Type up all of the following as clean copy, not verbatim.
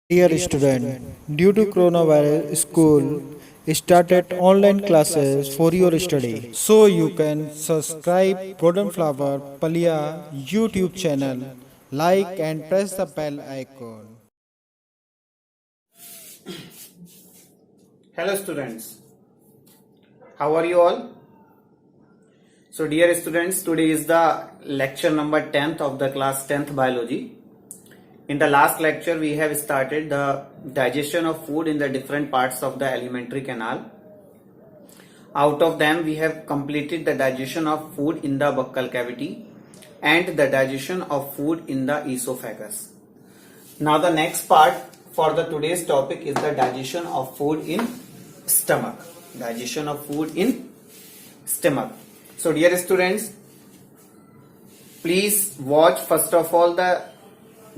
Dear student, due to coronavirus, school started online classes for your study. So you can subscribe Golden Flower Palia YouTube channel, like and press the bell icon. Hello students, how are you all? So dear students, today is the lecture number 10th of the class 10th biology. In the last lecture we have started the digestion of food in the different parts of the alimentary canal. Out of them we have completed the digestion of food in the buccal cavity and the digestion of food in the esophagus. Now the next part for the today's topic is the digestion of food in stomach. Digestion of food in stomach. So dear students, please watch first of all the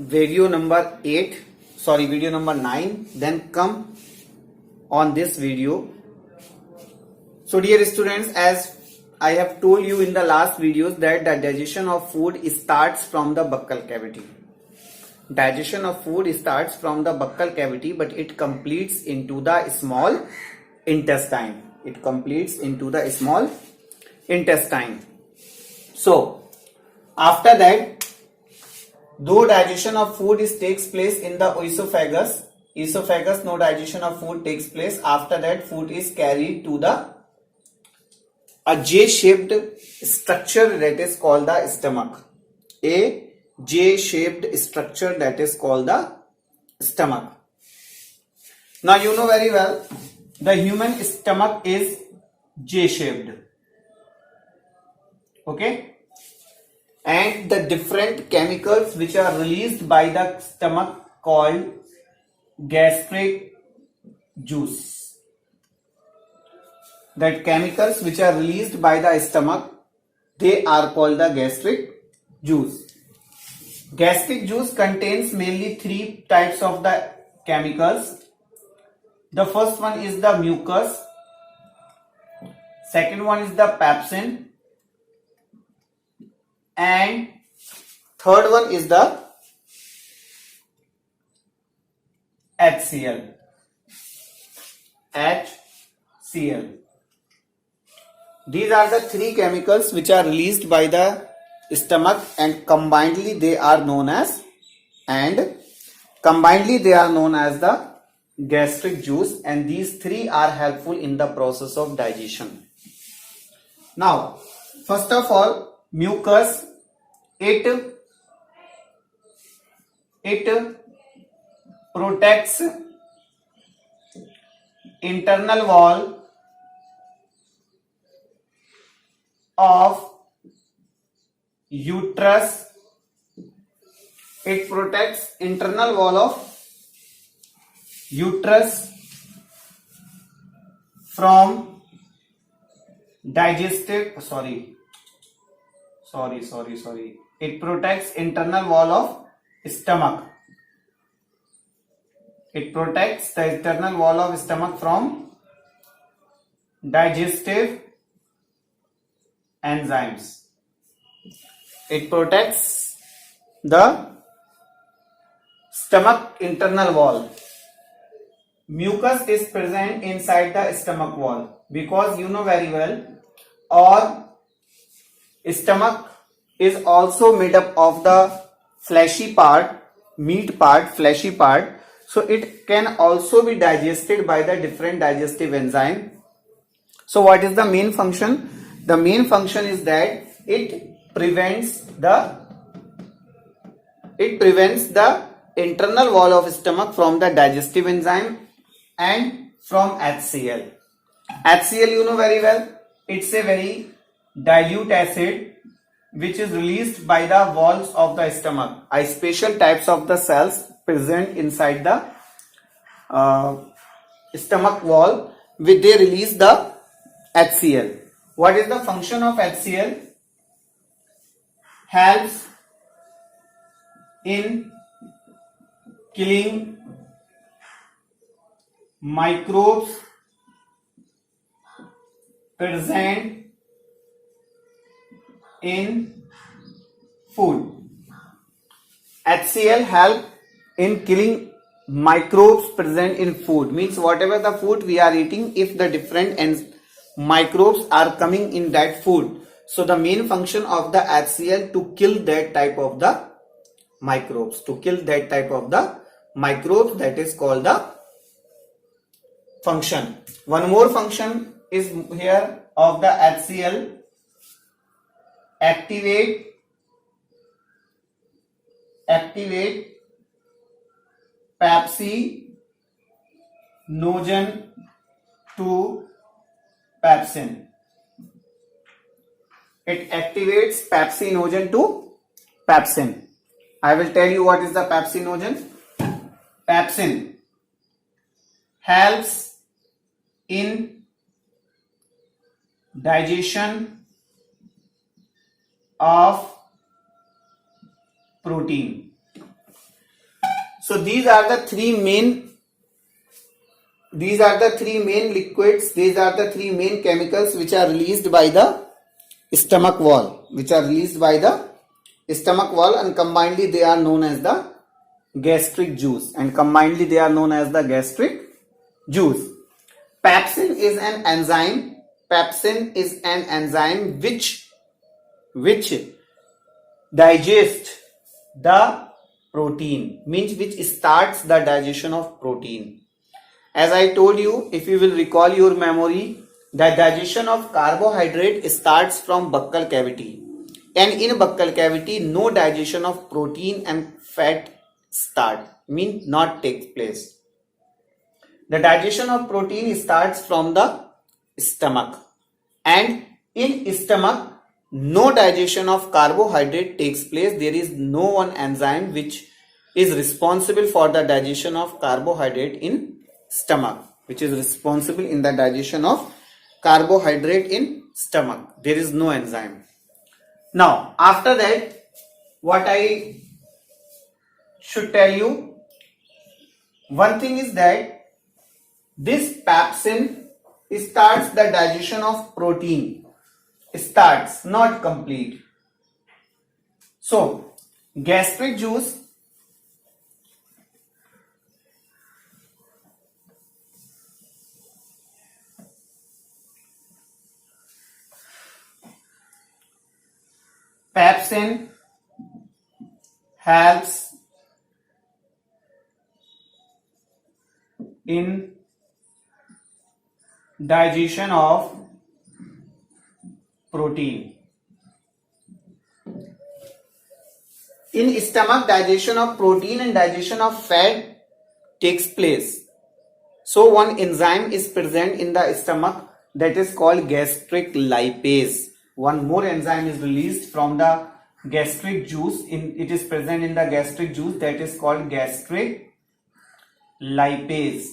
video number 9, then come on this video. So dear students, as I have told you in the last videos that the digestion of food starts from the buccal cavity. Digestion of food starts from the buccal cavity, but it completes into the small intestine. It completes into the small intestine. So after that, though digestion of food takes place in the esophagus, no digestion of food takes place. After that, food is carried to a J-shaped structure that is called the stomach. A J-shaped structure that is called the stomach. Now you know very well the human stomach is J-shaped. Okay? And the different chemicals which are released by the stomach called gastric juice. That chemicals which are released by the stomach, they are called the gastric juice. Gastric juice contains mainly three types of the chemicals. The first one is the mucus, second one is the pepsin, and third one is the HCl. HCl. These are the three chemicals which are released by the stomach, and combinedly they are known as the gastric juice, and these three are helpful in the process of digestion. Now, first of all, mucus, it protects internal wall of uterus. It protects internal wall of uterus from digestive it protects internal wall of stomach. It protects the internal wall of stomach from digestive enzymes. It protects the stomach internal wall. Mucus is present inside the stomach wall because you know very well our stomach is also made up of the fleshy part, meat part, fleshy part. So it can also be digested by the different digestive enzyme. So what is the main function? The main function is that it prevents the internal wall of stomach from the digestive enzyme and from HCl. HCl you know very well, it's a very dilute acid which is released by the walls of the stomach. Special types of the cells present inside the stomach wall, which they release the HCl. What is the function of HCl? Helps in killing microbes present in food. HCl help in killing microbes present in food, means whatever the food we are eating, if the different microbes are coming in that food, so the main function of the HCl to kill that type of the microbes, that is called the function. One more function is here of the HCl: activate pepsinogen to pepsin. It activates pepsinogen to pepsin. I will tell you what is the pepsinogen. Pepsin helps in digestion of protein. So these are the three main liquids, these are the three main chemicals which are released by the stomach wall, and combinedly they are known as the gastric juice, Pepsin is an enzyme which digests the protein, means which starts the digestion of protein. As I told you, if you will recall your memory, the digestion of carbohydrate starts from buccal cavity, and in buccal cavity no digestion of protein and fat not takes place. The digestion of protein starts from the stomach, and in stomach no digestion of carbohydrate takes place. There is no one enzyme which is responsible for the digestion of carbohydrate in stomach, There is no enzyme. Now after that, what I should tell you, one thing is that this pepsin starts the digestion of protein, not complete. So gastric juice pepsin helps in digestion of protein. In stomach, digestion of protein and digestion of fat takes place. So one enzyme is present in the stomach, that is called gastric lipase. One more enzyme is released from the gastric juice. It is present in the gastric juice, that is called gastric lipase.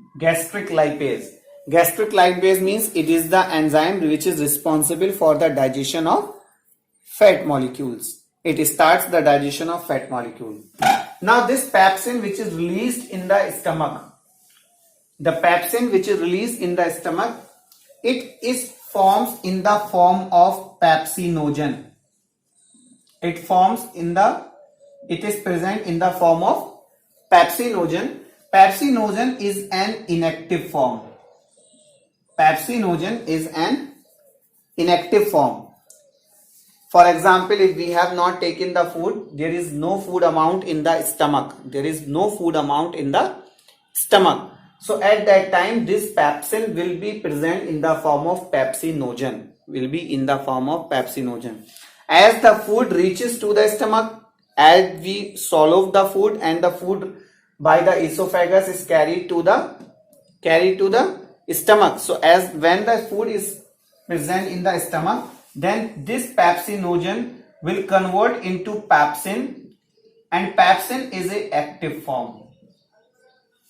Gastric lipase means it is the enzyme which is responsible for the digestion of fat molecules. It starts the digestion of fat molecule. Now this pepsin which is released in the stomach, it forms in the form of pepsinogen. It is present in the form of pepsinogen. Pepsinogen is an inactive form. For example, if we have not taken the food, there is no food amount in the stomach. So at that time, this pepsin will be present in the form of pepsinogen. As the food reaches to the stomach, as we swallow the food, and the food by the esophagus is carried to the stomach. So as when the food is present in the stomach, then this pepsinogen will convert into pepsin, and pepsin is a active form.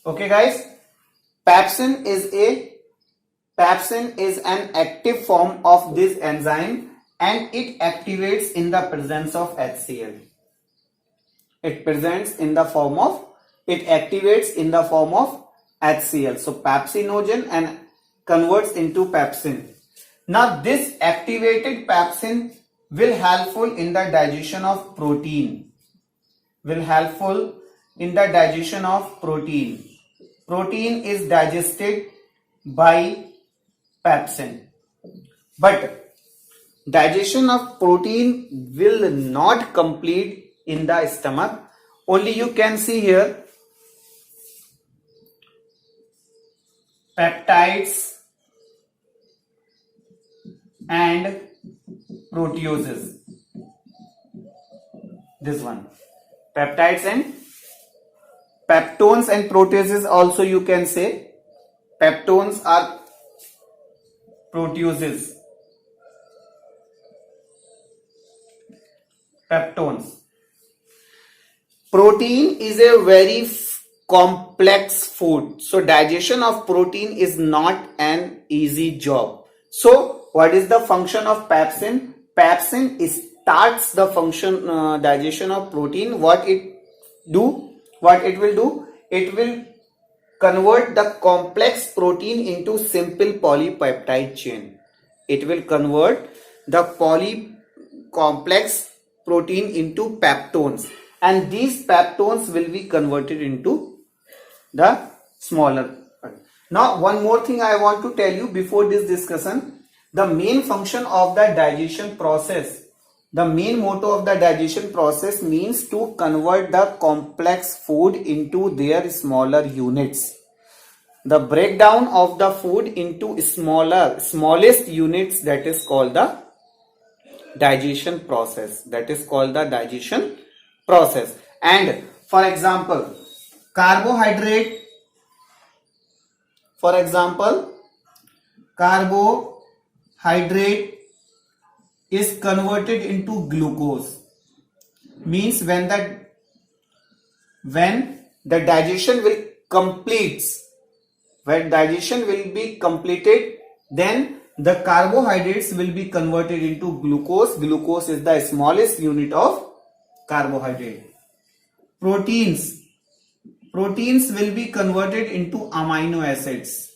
Okay guys, pepsin is an active form of this enzyme, and it activates in the presence of HCl. It activates in the form of HCl. So pepsinogen and converts into pepsin. Now this activated pepsin will helpful in the digestion of protein. in the digestion of protein. Protein is digested by pepsin. But digestion of protein will not complete in the stomach. Only you can see here peptides and proteases. This one. Peptides and peptones and proteases also you can say. Peptones are proteases. Peptones. Protein is a very complex food. So digestion of protein is not an easy job. So what is the function of pepsin? Pepsin starts the function digestion of protein. What it will do? It will convert the complex protein into simple polypeptide chain. It will convert the complex protein into peptones, and these peptones will be converted into the smaller. Now one more thing I want to tell you before this discussion. The main function of the digestion process, the main motto of the digestion process means to convert the complex food into their smaller units. The breakdown of the food into smallest units, that is called the digestion process. That is called the digestion process. And for example, carbohydrate is converted into glucose. Means when the digestion will be completed, then the carbohydrates will be converted into glucose. Glucose is the smallest unit of carbohydrate. Proteins will be converted into amino acids.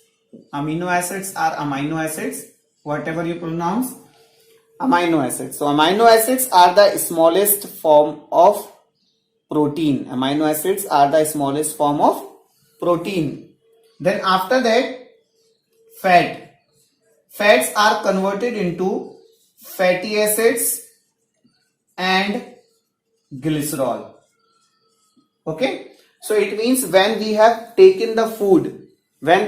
Amino acids are amino acids, whatever you pronounce, amino acids. So amino acids are the smallest form of protein. Amino acids are the smallest form of protein. Then after that, fats are converted into fatty acids and glycerol. Okay, so it means when we have taken the food from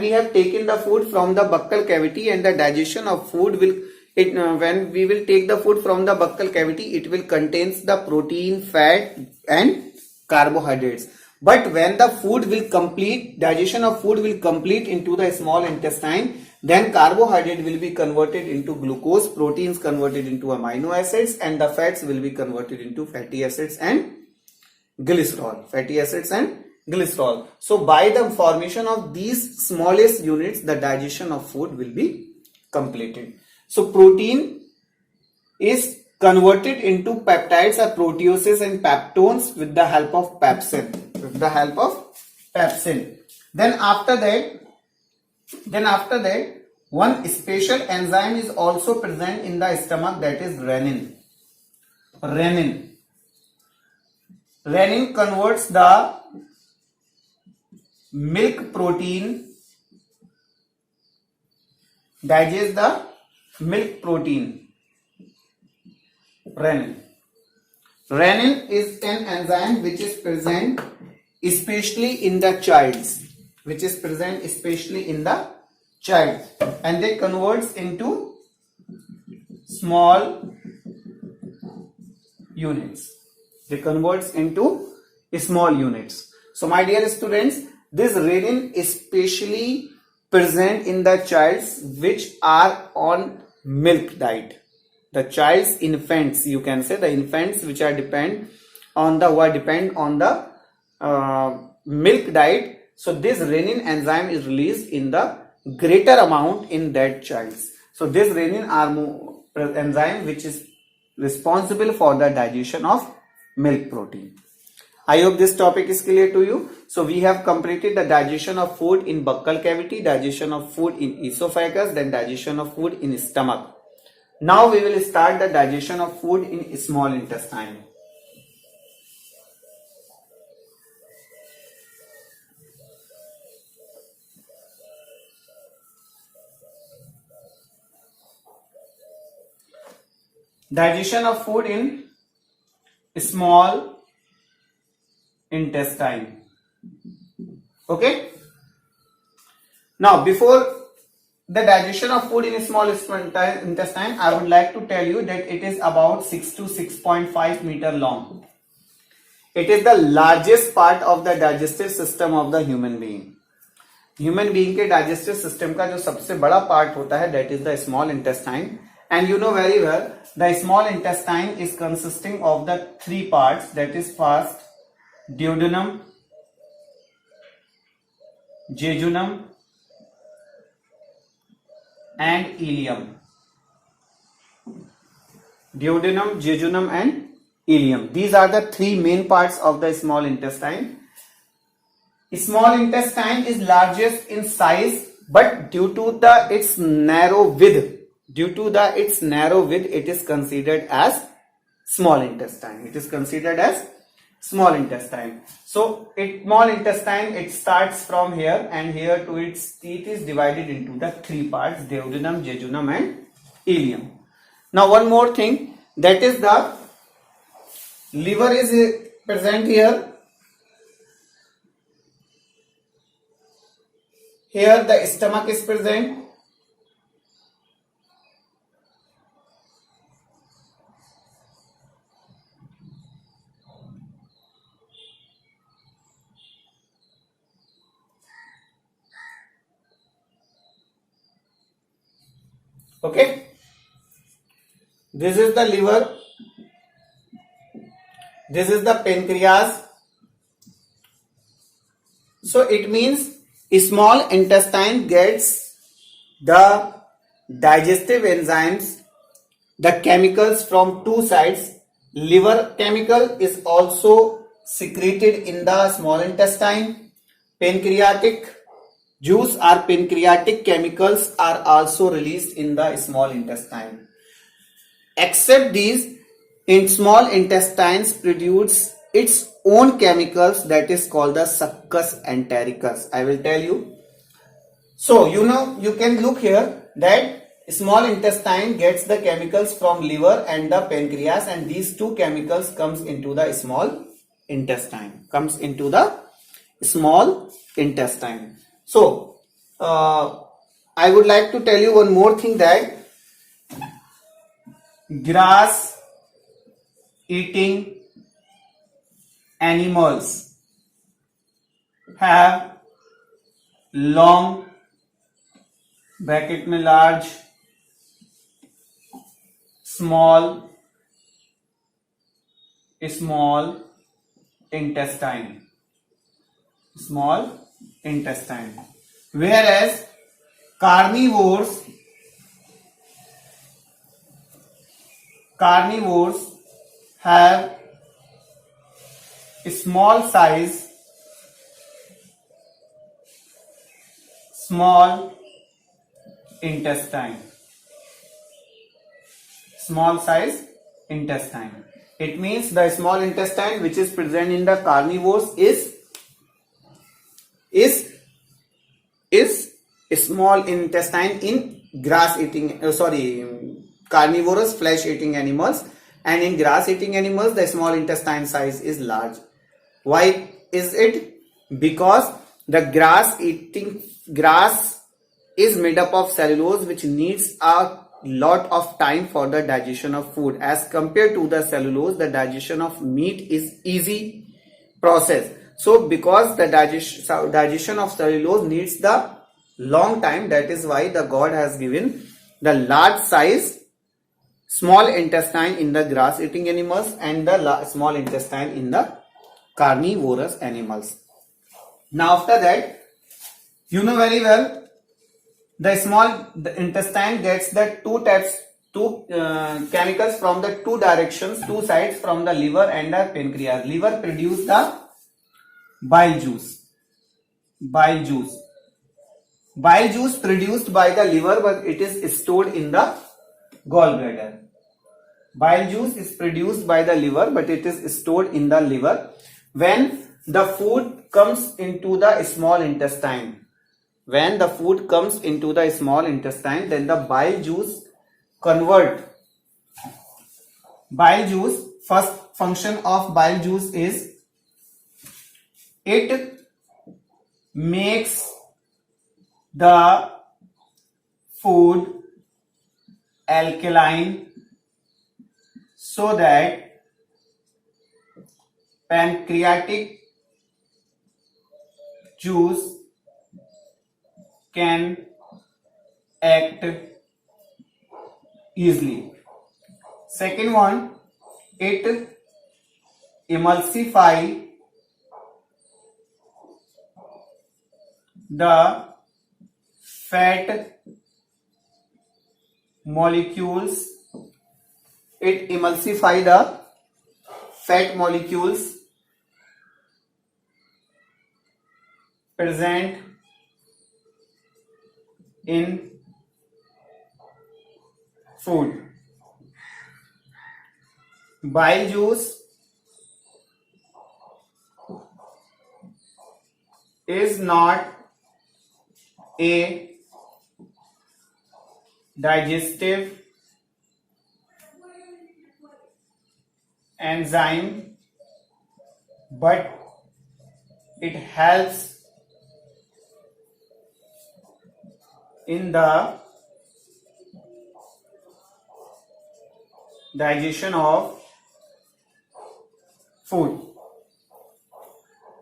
the buccal cavity, and the digestion of food will when we will take the food from the buccal cavity, it will contains the protein, fat and carbohydrates. But when the food will complete, digestion of food will complete into the small intestine, then carbohydrate will be converted into glucose, proteins converted into amino acids, and the fats will be converted into fatty acids and glycerol. So by the formation of these smallest units, the digestion of food will be completed. So protein is converted into peptides or proteases and peptones with the help of pepsin. Then after that, one special enzyme is also present in the stomach, that is renin. Renin converts the milk protein, digests the milk protein. Renin is an enzyme which is present especially in the child, and they converts into small units. So my dear students, this renin is especially present in the childs which are on milk diet. The child's infants, you can say the infants which are depend on the milk diet. So this renin enzyme is released in the greater amount in that childs. So this renin enzyme which is responsible for the digestion of milk protein. I hope this topic is clear to you. So we have completed the digestion of food in buccal cavity, digestion of food in esophagus, then digestion of food in stomach. Now we will start the digestion of food in small intestine. Digestion of food in small intestine. Okay. Now, before the digestion of food in small intestine, I would like to tell you that it is about 6 to 6.5 meter long. It is the largest part of the digestive system of the human being. Human being के digestive system का जो सबसे बड़ा part होता है that is the small intestine and you know very well the small intestine is consisting of the 3 parts that is first duodenum, jejunum and ileum. Duodenum, jejunum and ileum. These are the 3 main parts of the small intestine. Small intestine is largest in size, but due to its narrow width, it is considered as small intestine. It is considered as small intestine. So, small intestine, it starts from here and here to its teeth is divided into the 3 parts, duodenum, jejunum and ileum. Now, one more thing, that is the liver is present here. Here the stomach is present. Okay, this is the liver, this is the pancreas. So it means small intestine gets the digestive enzymes, the chemicals from 2 sides. Liver chemical is also secreted in the small intestine. Pancreatic juice or pancreatic chemicals are also released in the small intestine. Except these, in small intestines produce its own chemicals that is called the succus entericus. I will tell you. So, you can look here that small intestine gets the chemicals from liver and the pancreas, and these 2 chemicals comes into the small intestine. So, I would like to tell you one more thing, that grass eating animals have long bracket में large, small intestine, whereas carnivores have small size intestine. It means the small intestine which is present in the carnivores is small intestine in carnivorous flesh eating animals, and in grass eating animals the small intestine size is large. Why is it? Because the grass is made up of cellulose, which needs a lot of time for the digestion of food. As compared to the cellulose, the digestion of meat is easy process. So because the digestion of cellulose needs the long time, that is why the God has given the large size small intestine in the grass eating animals and the small intestine in the carnivorous animals. Now after that, you know very well, the intestine gets the two chemicals from the 2 directions, 2 sides, from the liver and the pancreas. Liver produce the bile juice produced by the liver, but it is stored in the gallbladder. Bile juice is produced by the liver, but it is stored in the liver. When the food comes into the small intestine, then the bile juice convert Bile juice, first function of bile juice is it makes the food alkaline so that pancreatic juice can act easily. Second one, it emulsify the fat molecules. It emulsify the fat molecules present in food. Bile juice is not a digestive enzyme, but it helps in the digestion of food.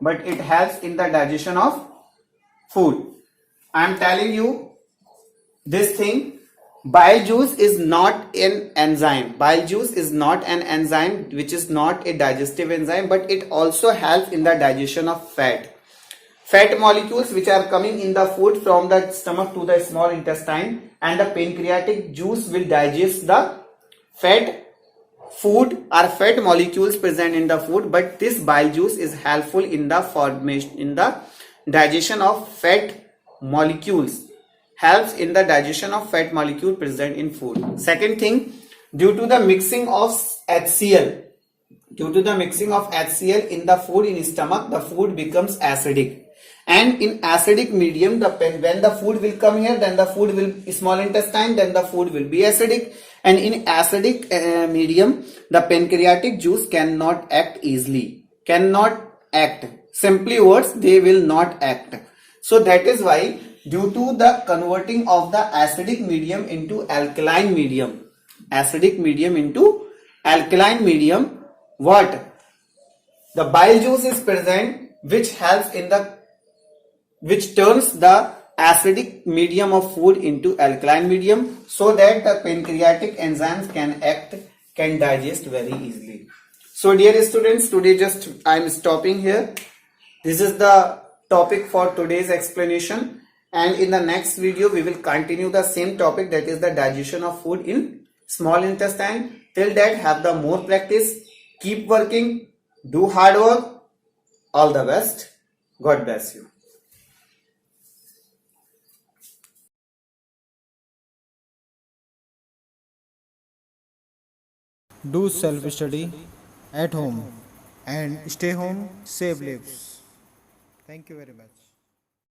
But it helps in the digestion of food. I am telling you this thing. Bile juice is not an enzyme. Bile juice is not an enzyme which is not a digestive enzyme, but it also helps in the digestion of fat. Fat molecules which are coming in the food from the stomach to the small intestine, and the pancreatic juice will digest the fat food or fat molecules present in the food, but this bile juice is helpful in the formation, in the digestion of fat molecules, helps in the digestion of fat molecule present in food. Second thing, due to the mixing of HCl, in the food in stomach, the food becomes acidic. And in acidic medium, when the food will come here, then the food will small intestine, then the food will be acidic. And in acidic medium, the pancreatic juice cannot act easily. Simply words, they will not act. So that is why, due to the converting of the acidic medium into alkaline medium, what? The bile juice is present, which turns the acidic medium of food into alkaline medium, so that the pancreatic enzymes can digest very easily. So dear students, today I am stopping here. This is the topic for today's explanation, and in the next video we will continue the same topic, that is the digestion of food in small intestine. Till that, have the more practice, keep working, do hard work. All the best. God bless you. Do self study at home and stay home, save lives. Thank you very much.